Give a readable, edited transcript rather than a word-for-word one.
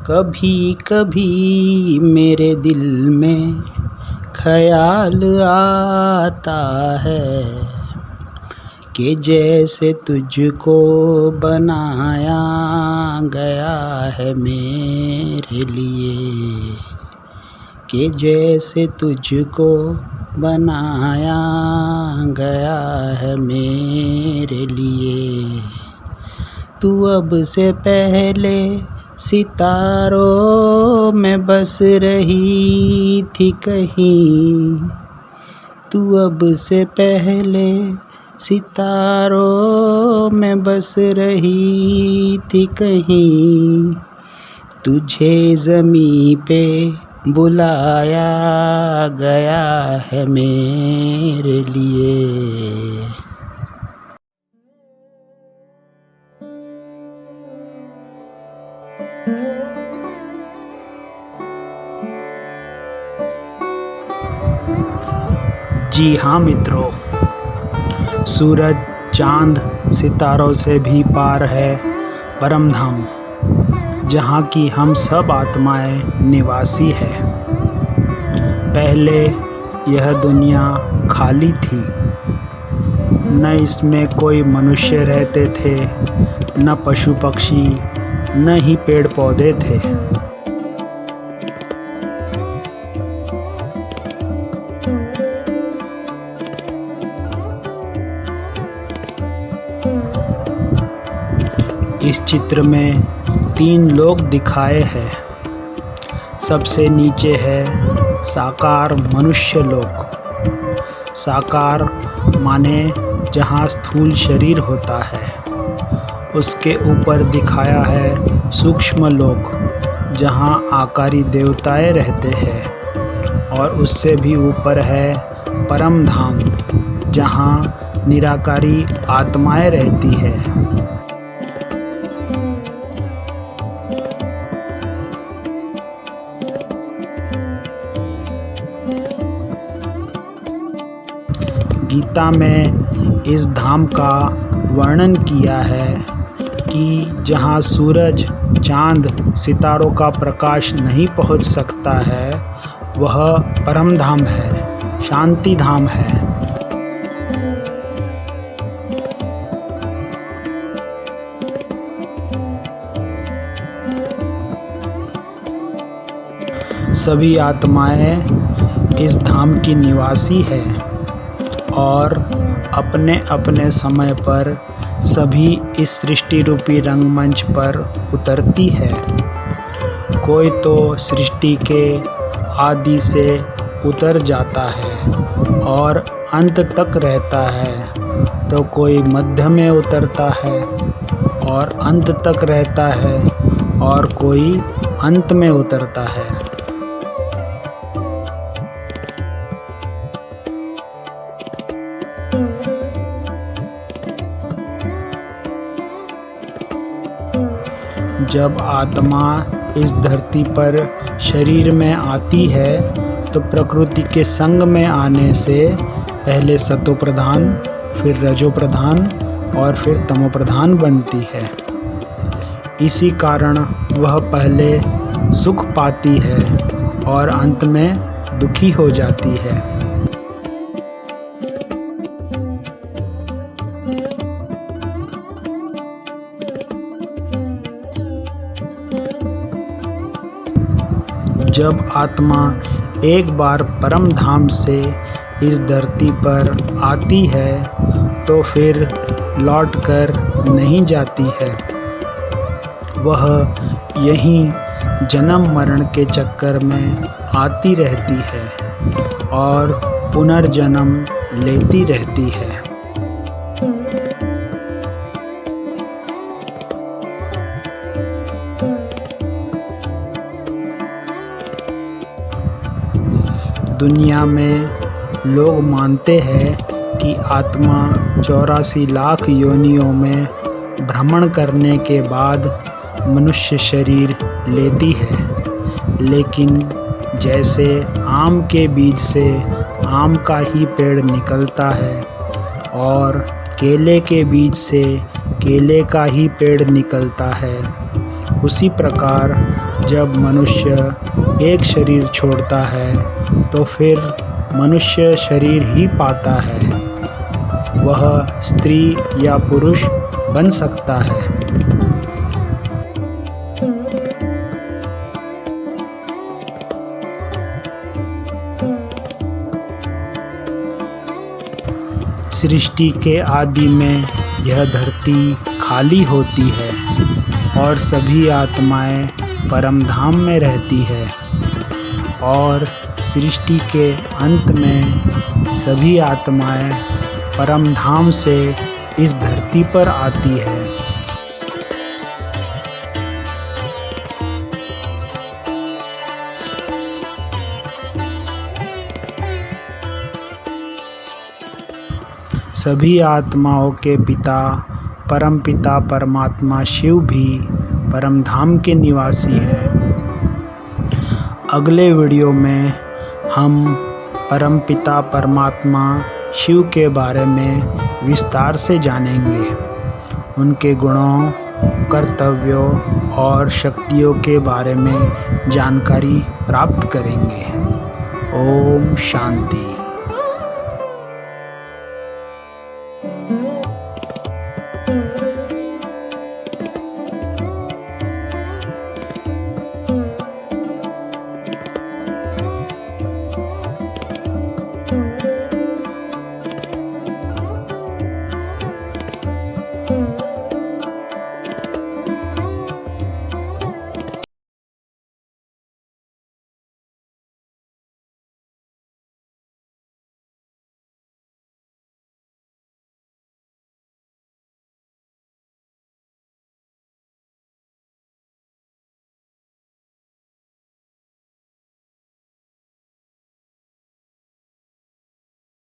कभी कभी मेरे दिल में ख्याल आता है कि जैसे तुझको बनाया गया है मेरे लिए, कि जैसे तुझको बनाया गया है मेरे लिए। तू अब से पहले सितारों में बस रही थी कहीं, तू अब से पहले सितारों में बस रही थी कहीं। तुझे ज़मीं पे बुलाया गया है मेरे लिए। जी हाँ मित्रों, सूरज, चांद, सितारों से भी पार है परम धाम, जहाँ की हम सब आत्माएं निवासी है। पहले यह दुनिया खाली थी, न इसमें कोई मनुष्य रहते थे, न पशु पक्षी, न ही पेड़ पौधे थे। इस चित्र में 3 लोग दिखाए हैं। सबसे नीचे है साकार मनुष्य लोक। साकार माने जहाँ स्थूल शरीर होता है। उसके ऊपर दिखाया है सूक्ष्म लोक, जहाँ आकारी देवताएं रहते हैं। और उससे भी ऊपर है परम धाम, जहाँ निराकारी आत्माएं रहती है। गीता में इस धाम का वर्णन किया है कि जहाँ सूरज, चांद, सितारों का प्रकाश नहीं पहुँच सकता है, वह परम धाम है, शांति धाम है। सभी आत्माएं इस धाम की निवासी है और अपने अपने समय पर सभी इस सृष्टि रूपी रंगमंच पर उतरती है। कोई तो सृष्टि के आदि से उतर जाता है और अंत तक रहता है, तो कोई मध्य में उतरता है और अंत तक रहता है, और कोई अंत में उतरता है। जब आत्मा इस धरती पर शरीर में आती है, तो प्रकृति के संग में आने से पहले सतो प्रधान, फिर रजो प्रधान और फिर तमो प्रधान बनती है। इसी कारण वह पहले सुख पाती है और अंत में दुखी हो जाती है। जब आत्मा एक बार परम धाम से इस धरती पर आती है, तो फिर लौटकर नहीं जाती है। वह यहीं जन्म मरण के चक्कर में आती रहती है और पुनर्जन्म लेती रहती है। दुनिया में लोग मानते हैं कि आत्मा 84 लाख योनियों में भ्रमण करने के बाद मनुष्य शरीर लेती है। लेकिन जैसे आम के बीज से आम का ही पेड़ निकलता है और केले के बीज से केले का ही पेड़ निकलता है, उसी प्रकार जब मनुष्य एक शरीर छोड़ता है तो फिर मनुष्य शरीर ही पाता है। वह स्त्री या पुरुष बन सकता है। सृष्टि के आदि में यह धरती खाली होती है और सभी आत्माएं परम धाम में रहती है और सृष्टि के अंत में सभी आत्माएं परम धाम से इस धरती पर आती है। सभी आत्माओं के पिता परम पिता परमात्मा शिव भी परम धाम के निवासी हैं। अगले वीडियो में हम परम पिता परमात्मा शिव के बारे में विस्तार से जानेंगे। उनके गुणों, कर्तव्यों और शक्तियों के बारे में जानकारी प्राप्त करेंगे। ओम शांति।